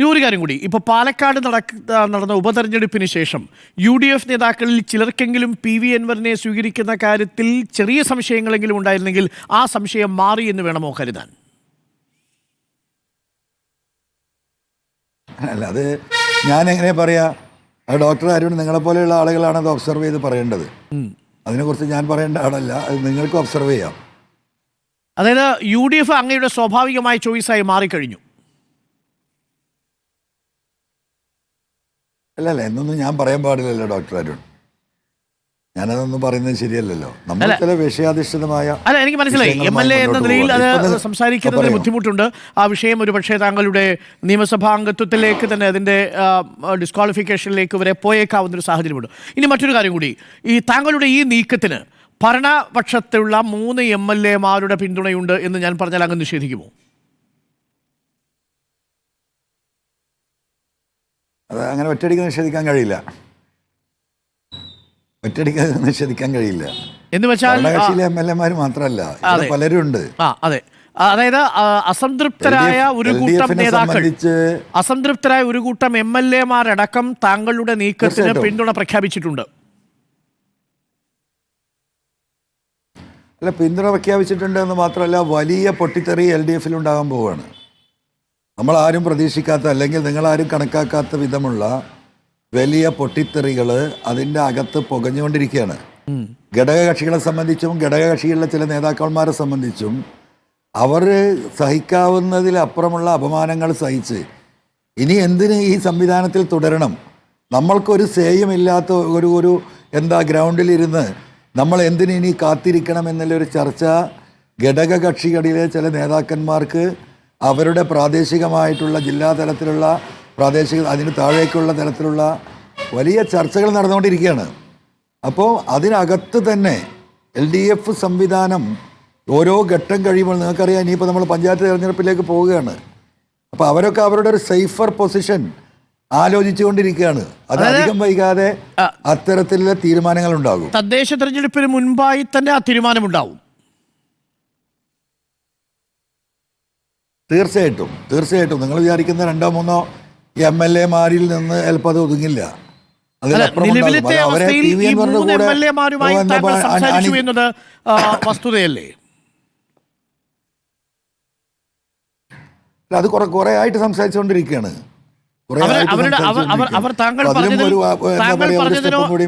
ഇനി ഒരു കാര്യം കൂടി, ഇപ്പോൾ പാലക്കാട് നടന്ന ഉപതെരഞ്ഞെടുപ്പിന് ശേഷം UDF നേതാക്കളിൽ ചിലർക്കെങ്കിലും PV അൻവറിനെ സ്വീകരിക്കുന്ന കാര്യത്തിൽ ചെറിയ സംശയങ്ങളെങ്കിലും ഉണ്ടായിരുന്നെങ്കിൽ ആ സംശയം മാറി എന്ന് വേണമോ കരുതാൻ? അല്ല, അത് ഞാൻ എങ്ങനെ പറയാ, ഡോക്ടർ അരുൺ നിങ്ങളെപ്പോലെയുള്ള ആളുകളാണ് അത് ഒബ്സർവ് ചെയ്ത് പറയേണ്ടത്. അതിനെക്കുറിച്ച് ഞാൻ പറയേണ്ട ആളല്ല, അത് നിങ്ങൾക്ക് ഒബ്സർവ് ചെയ്യാം. അതായത് UDF അങ്ങയുടെ സ്വാഭാവികമായ ചോയ്സായി മാറിക്കഴിഞ്ഞു. അല്ലല്ല, എന്നൊന്നും ഞാൻ പറയാൻ പാടില്ലല്ലോ ഡോക്ടർ അരുൺ. ഞാനതൊന്നും പറയുന്നത് ശരിയല്ലല്ലോ. നമ്മൾ ചില വിഷയാധിഷ്ഠിതമായ അല്ല, എനിക്ക് മനസ്സിലായി. MLA എന്ന നിലയിൽ അത് സംസാരിക്കുന്നതിന് ബുദ്ധിമുട്ടുണ്ട്. ആ വിഷയം ഒരു പക്ഷേ താങ്കളുടെ നിയമസഭാ അംഗത്വത്തിലേക്ക് തന്നെ അതിൻ്റെ ഡിസ്ക്വാളിഫിക്കേഷനിലേക്ക് വരെ പോയേക്കാവുന്നൊരു സാഹചര്യമുണ്ട്. ഇനി മറ്റൊരു കാര്യം കൂടി, ഈ താങ്കളുടെ ഈ നീക്കത്തിന് ഭരണപക്ഷത്തുള്ള 3 MLA മാരുടെ പിന്തുണയുണ്ട് എന്ന് ഞാൻ പറഞ്ഞാൽ അങ്ങ് നിഷേധിക്കുമോ? അത് അങ്ങനെ ഒറ്റയടിക്ക് നിഷേധിക്കാൻ കഴിയില്ല. ഒറ്റയടിക്ക് നിഷേധിക്കാൻ കഴിയില്ല എന്ന് വെച്ചാൽ ഭരണകക്ഷിയിലെ MLA മാർ മാത്രമല്ല, പലരും ഉണ്ട്. അതെ, അതായത് അസംതൃപ്തരായ ഒരു കൂട്ടം നേതാക്കൾ, അസംതൃപ്തരായ ഒരു കൂട്ടം MLA മാരടക്കം താങ്കളുടെ നീക്കത്തിന് പിന്തുണ പ്രഖ്യാപിച്ചിട്ടുണ്ട്. അല്ല, പിന്തുണ പ്രഖ്യാപിച്ചിട്ടുണ്ട് എന്ന് മാത്രമല്ല, വലിയ പൊട്ടിത്തെറി LDF ഉണ്ടാകാൻ പോവുകയാണ്. നമ്മളാരും പ്രതീക്ഷിക്കാത്ത, അല്ലെങ്കിൽ നിങ്ങളാരും കണക്കാക്കാത്ത വിധമുള്ള വലിയ പൊട്ടിത്തെറികൾ അതിൻ്റെ അകത്ത് പുകഞ്ഞുകൊണ്ടിരിക്കുകയാണ്. ഘടകകക്ഷികളെ സംബന്ധിച്ചും ഘടകകക്ഷികളിലെ ചില നേതാക്കന്മാരെ സംബന്ധിച്ചും അവർ സഹിക്കാവുന്നതിലപ്പുറമുള്ള അപമാനങ്ങൾ സഹിച്ച് ഇനി എന്തിന് ഈ സംവിധാനത്തിൽ തുടരണം, നമ്മൾക്കൊരു സേയുമില്ലാത്ത ഒരു ഗ്രൗണ്ടിലിരുന്ന് നമ്മൾ എന്തിന് ഇനി കാത്തിരിക്കണം എന്നുള്ളൊരു ചർച്ച ഘടകകക്ഷികളിലെ ചില നേതാക്കന്മാർക്ക് അവരുടെ പ്രാദേശികമായിട്ടുള്ള ജില്ലാ തലത്തിലുള്ള അതിന് താഴേക്കുള്ള തലത്തിലുള്ള വലിയ ചർച്ചകൾ നടന്നുകൊണ്ടിരിക്കുകയാണ്. അപ്പോൾ അതിനകത്ത് തന്നെ LDF സംവിധാനം ഓരോ ഘട്ടം കഴിയുമ്പോൾ നിങ്ങൾക്കറിയാം, ഇനിയിപ്പോൾ നമ്മൾ പഞ്ചായത്ത് തിരഞ്ഞെടുപ്പിലേക്ക് പോവുകയാണ്. അപ്പോൾ അവരൊക്കെ അവരുടെ ഒരു സേഫർ പൊസിഷൻ ആലോചിച്ചു കൊണ്ടിരിക്കുകയാണ്. അത് അധികം വൈകാതെ അത്തരത്തിലുള്ള തീരുമാനങ്ങൾ ഉണ്ടാകും. തദ്ദേശ തെരഞ്ഞെടുപ്പിന് മുൻപായി തന്നെ ആ തീരുമാനമുണ്ടാവും. തീർച്ചയായിട്ടും നിങ്ങൾ വിചാരിക്കുന്ന 2-3 MLA മാരിൽ നിന്ന് ചിലപ്പോൾ അത് ഒതുങ്ങില്ല. അത് കുറെ ആയിട്ട് സംസാരിച്ചുകൊണ്ടിരിക്കുകയാണ്.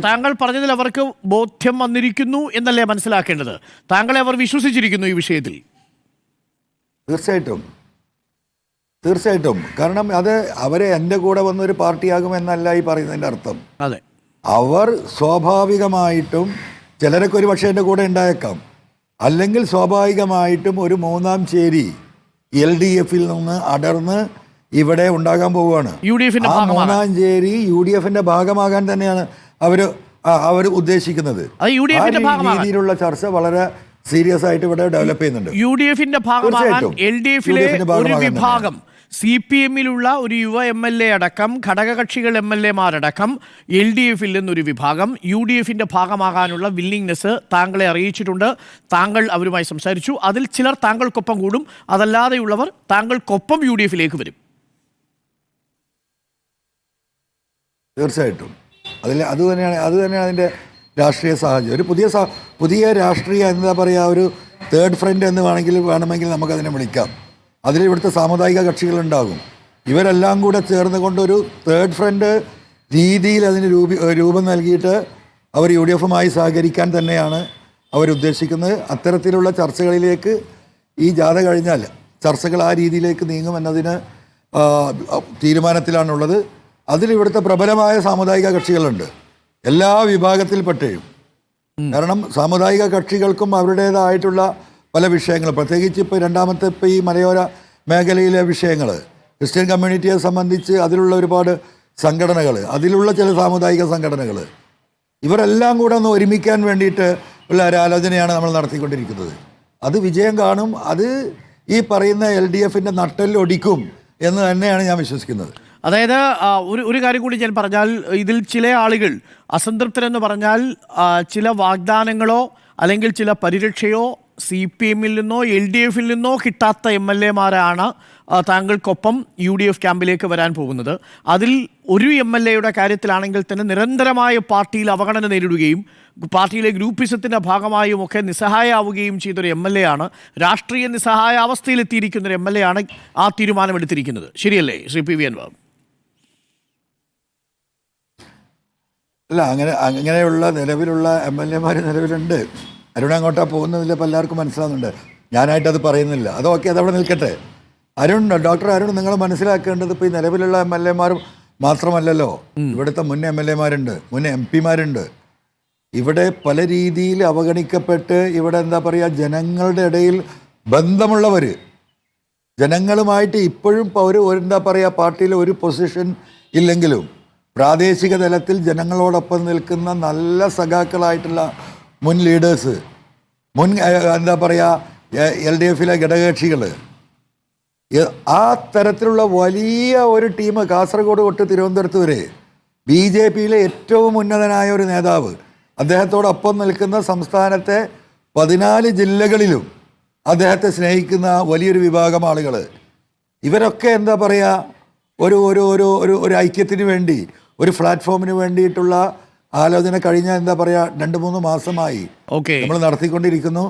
താങ്കൾ പറഞ്ഞതിൽ അവർക്ക് ബോധ്യം വന്നിരിക്കുന്നു എന്നല്ലേ മനസ്സിലാക്കേണ്ടത്? താങ്കളെ അവർ വിശ്വസിച്ചിരിക്കുന്നു ഈ വിഷയത്തിൽ. തീർച്ചയായിട്ടും കാരണം അത് അവരെ എൻ്റെ കൂടെ വന്നൊരു പാർട്ടിയാകുമെന്നല്ല ഈ പറയുന്നതിൻ്റെ അർത്ഥം. അതെ, അവർ സ്വാഭാവികമായിട്ടും ചിലരൊക്കെ ഒരു പക്ഷേ എൻ്റെ കൂടെ ഉണ്ടായേക്കാം, അല്ലെങ്കിൽ സ്വാഭാവികമായിട്ടും ഒരു 3ാം ചേരി LDF-ൽ നിന്ന് അടർന്ന് ഇവിടെ ഉണ്ടാകാൻ പോവുകയാണ്. ആ 3ാം ചേരി UDF-ന്റെ ഭാഗമാകാൻ തന്നെയാണ് അവർ ഉദ്ദേശിക്കുന്നത്. രീതിയിലുള്ള ചർച്ച വളരെ സീരിയസ് ആയിട്ട് ഇവിടെ ഡെവലപ്പ് ചെയ്യുന്നുണ്ട്. UDF-ന്റെ ഭാഗമാകാൻ LDF-ലെ ഒരു വിഭാഗം, CPM-ലുള്ള ഒരു യുവ MLA അടക്കം ഘടകകക്ഷികൾ MLA മാരടക്കം LDF-ൽ നിന്നൊരു വിഭാഗം UDF-ന്റെ ഭാഗമാകാനുള്ള വില്ലിങ്നെസ് താങ്കളെ അറിയിച്ചിട്ടുണ്ട്. താങ്കൾ അവരുമായി സംസാരിച്ചു. അതിൽ ചിലർ താങ്കൾക്കൊപ്പം കൂടും, അതല്ലാതെയുള്ളവർ താങ്കൾക്കൊപ്പം UDF-ലേക്ക് വരും. തീർച്ചയായിട്ടും അത് തന്നെയാണ് അതിൻ്റെ രാഷ്ട്രീയ സാഹചര്യം. ഒരു പുതിയ രാഷ്ട്രീയ എന്താ പറയുക, ഒരു തേർഡ് ഫ്രണ്ട് എന്ന് വേണമെങ്കിൽ നമുക്കതിനെ വിളിക്കാം. അതിൽ ഇവിടുത്തെ സാമുദായിക കക്ഷികളുണ്ടാകും. ഇവരെല്ലാം കൂടെ ചേർന്ന് കൊണ്ടൊരു തേർഡ് ഫ്രണ്ട് രീതിയിൽ അതിന് രൂപം നൽകിയിട്ട് അവർ UDF-മായി സഹകരിക്കാൻ തന്നെയാണ് അവരുദ്ദേശിക്കുന്നത്. അത്തരത്തിലുള്ള ചർച്ചകളിലേക്ക് ഈ ജാഥ കഴിഞ്ഞാൽ ചർച്ചകൾ ആ രീതിയിലേക്ക് നീങ്ങുമെന്നതിന് തീരുമാനത്തിലാണുള്ളത്. അതിൽ ഇവിടുത്തെ പ്രബലമായ സാമുദായിക കക്ഷികളുണ്ട്, എല്ലാ വിഭാഗത്തിൽപ്പെട്ടയും. കാരണം സാമുദായിക കക്ഷികൾക്കും അവരുടേതായിട്ടുള്ള പല വിഷയങ്ങൾ, പ്രത്യേകിച്ച് ഇപ്പോൾ ഈ മലയോര മേഖലയിലെ വിഷയങ്ങൾ, ക്രിസ്ത്യൻ കമ്മ്യൂണിറ്റിയെ സംബന്ധിച്ച് അതിലുള്ള ഒരുപാട് സംഘടനകൾ, അതിലുള്ള ചില സാമുദായിക സംഘടനകൾ, ഇവരെല്ലാം കൂടെ ഒന്ന് ഒരുമിക്കാൻ വേണ്ടിയിട്ട് ഉള്ള ഒരു ആലോചനയാണ് നമ്മൾ നടത്തിക്കൊണ്ടിരിക്കുന്നത്. അത് വിജയം കാണും. അത് ഈ പറയുന്ന LDF-ന്റെ നട്ടെല്ലൊടിക്കും എന്ന് തന്നെയാണ് ഞാൻ വിശ്വസിക്കുന്നത്. അതായത് ഒരു കാര്യം കൂടി ഞാൻ പറഞ്ഞാൽ, ഇതിൽ ചില ആളുകൾ അസംതൃപ്തരെന്ന് പറഞ്ഞാൽ ചില വാഗ്ദാനങ്ങളോ അല്ലെങ്കിൽ ചില പരിരക്ഷയോ CPM-ൽ നിന്നോ LDF-ൽ നിന്നോ കിട്ടാത്ത MLA മാരാണ് താങ്കൾക്കൊപ്പം UDF ക്യാമ്പിലേക്ക് വരാൻ പോകുന്നത്. അതിൽ ഒരു MLA-യുടെ കാര്യത്തിലാണെങ്കിൽ തന്നെ നിരന്തരമായ പാർട്ടിയിൽ അവഗണന നേരിടുകയും പാർട്ടിയിലെ ഗ്രൂപ്പിസത്തിൻ്റെ ഭാഗമായും ഒക്കെ നിസ്സഹായാവുകയും ചെയ്തൊരു MLA ആണ്. രാഷ്ട്രീയ നിസ്സഹായ അവസ്ഥയിലെത്തിയിരിക്കുന്ന ഒരു MLA ആണ് ആ തീരുമാനമെടുത്തിരിക്കുന്നത്. ശരിയല്ലേ ശ്രീ PV അൻവർ? അല്ല, അങ്ങനെയുള്ള നിലവിലുള്ള MLA-മാർ നിലവിലുണ്ട്. അരുൺ അങ്ങോട്ടാ പോകുന്നതിൽ ഇപ്പോൾ എല്ലാവർക്കും മനസ്സിലാകുന്നുണ്ട്. ഞാനായിട്ടത് പറയുന്നില്ല. അതൊക്കെ അതവിടെ നിൽക്കട്ടെ. ഡോക്ടർ അരുൺ, നിങ്ങൾ മനസ്സിലാക്കേണ്ടത് ഇപ്പോൾ ഈ നിലവിലുള്ള MLA-മാരും മാത്രമല്ലല്ലോ. ഇവിടുത്തെ മുൻ MLA-മാരുണ്ട്, മുൻ MP-മാരുണ്ട്. ഇവിടെ പല രീതിയിൽ അവഗണിക്കപ്പെട്ട് ഇവിടെ എന്താ പറയുക, ജനങ്ങളുടെ ഇടയിൽ ബന്ധമുള്ളവർ, ജനങ്ങളുമായിട്ട് ഇപ്പോഴും ഒരു എന്താ പറയുക, പാർട്ടിയിൽ ഒരു പൊസിഷൻ ഇല്ലെങ്കിലും പ്രാദേശിക തലത്തിൽ ജനങ്ങളോടൊപ്പം നിൽക്കുന്ന നല്ല സഖാക്കളായിട്ടുള്ള മുൻ ലീഡേഴ്സ്, മുൻ എന്താ പറയുക LDF-ലെ ഘടകകക്ഷികൾ, ആ തരത്തിലുള്ള വലിയ ഒരു ടീം കാസർഗോഡ് തൊട്ട് തിരുവനന്തപുരത്ത് വരെ BJP-യിലെ ഏറ്റവും ഉന്നതനായ ഒരു നേതാവ്, അദ്ദേഹത്തോടൊപ്പം നിൽക്കുന്ന സംസ്ഥാനത്തെ 14 ജില്ലകളിലും അദ്ദേഹത്തെ സ്നേഹിക്കുന്ന വലിയൊരു വിഭാഗം ആളുകൾ, ഇവരൊക്കെ എന്താ പറയുക ഒരു ഒരു ഒരു ഒരു ഒരു ഐക്യത്തിന് വേണ്ടി, ഒരു പ്ലാറ്റ്ഫോമിന് വേണ്ടിയിട്ടുള്ള ആലോചന കഴിഞ്ഞ എന്താ പറയുക 2-3 മാസമായി നമ്മൾ നടത്തിക്കൊണ്ടിരിക്കുന്നു.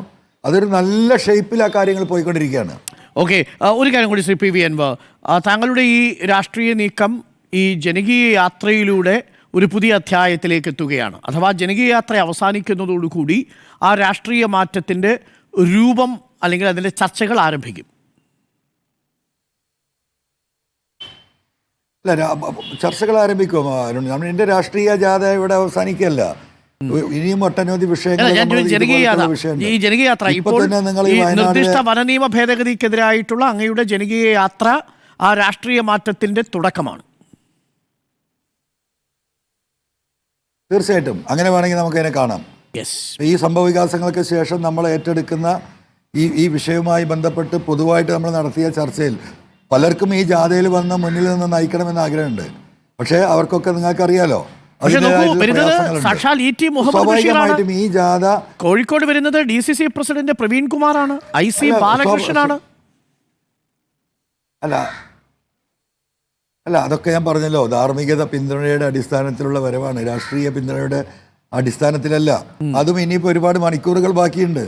അതൊരു നല്ല ഷേപ്പിൽ ആ കാര്യങ്ങൾ പോയിക്കൊണ്ടിരിക്കുകയാണ്. ഓക്കെ, ഒരു കാര്യം കൂടി ശ്രീ PV അൻവർ, താങ്കളുടെ ഈ രാഷ്ട്രീയ നീക്കം ഈ ജനകീയ യാത്രയിലൂടെ ഒരു പുതിയ അധ്യായത്തിലേക്ക് എത്തുകയാണ്. അഥവാ ജനകീയ യാത്ര അവസാനിക്കുന്നതോടുകൂടി ആ രാഷ്ട്രീയ മാറ്റത്തിൻ്റെ രൂപം അല്ലെങ്കിൽ അതിൻ്റെ ചർച്ചകൾ ആരംഭിക്കും. അല്ല, ചർച്ചകൾ ആരംഭിക്കും. എൻ്റെ രാഷ്ട്രീയ ജാഥ ഇവിടെ അവസാനിക്കുകയല്ല. ഇനിയും ഒട്ടനവധി വിഷയങ്ങൾ. ഈ ജനകീയ യാത്ര ഇപ്പോൾ നിർദ്ദിഷ്ട വനനിയമ ഭേദഗതിക്കെതിരായിട്ടുള്ള അങ്ങയുടെ ജനകീയ യാത്ര ആ രാഷ്ട്രീയ മാറ്റത്തിന്റെ തുടക്കമാണ്. തീർച്ചയായിട്ടും അങ്ങനെ വേണമെങ്കിൽ നമുക്കതിനെ കാണാം. ഈ സംഭവ വികാസങ്ങൾക്ക് ശേഷം നമ്മൾ ഏറ്റെടുക്കുന്ന ഈ വിഷയവുമായി ബന്ധപ്പെട്ട് പൊതുവായിട്ട് നമ്മൾ നടത്തിയ ചർച്ചയിൽ പലർക്കും ഈ ജാഥയിൽ വന്ന് മുന്നിൽ നിന്ന് നയിക്കണമെന്ന് ആഗ്രഹമുണ്ട്. പക്ഷേ അവർക്കൊക്കെ നിങ്ങൾക്കറിയാലോ, സ്വാഭാവികമായിട്ടും ഈ ജാഥ കോഴിക്കോട് വരുന്നത് DCC പ്രസിഡന്റ് പ്രവീൺ കുമാറാണ്, IC ബാലകൃഷ്ണനാണ്. അല്ല അതൊക്കെ ഞാൻ പറഞ്ഞല്ലോ, ധാർമ്മികത പിന്തുണയുടെ അടിസ്ഥാനത്തിലുള്ള വരവാണ്, രാഷ്ട്രീയ പിന്തുണയുടെ അടിസ്ഥാനത്തിലല്ല. അതും ഇനിയിപ്പോൾ ഒരുപാട് മണിക്കൂറുകൾ ബാക്കിയുണ്ട്.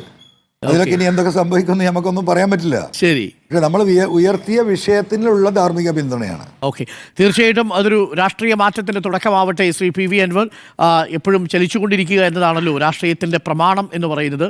അതിലൊക്കെ ഇനി എന്തൊക്കെ സംഭവിക്കുമെന്ന് നമുക്കൊന്നും പറയാൻ പറ്റില്ല. ശരി, പക്ഷെ നമ്മൾ ഉയർത്തിയ വിഷയത്തിനുള്ള ധാർമ്മിക പിന്തുണയാണ്. ഓക്കെ, തീർച്ചയായിട്ടും അതൊരു രാഷ്ട്രീയ മാറ്റത്തിന്റെ തുടക്കമാവട്ടെ. ശ്രീ PV അൻവർ, എപ്പോഴും ചലിച്ചുകൊണ്ടിരിക്കുക എന്നതാണല്ലോ രാഷ്ട്രീയത്തിന്റെ പ്രമാണം എന്ന് പറയുന്നത്.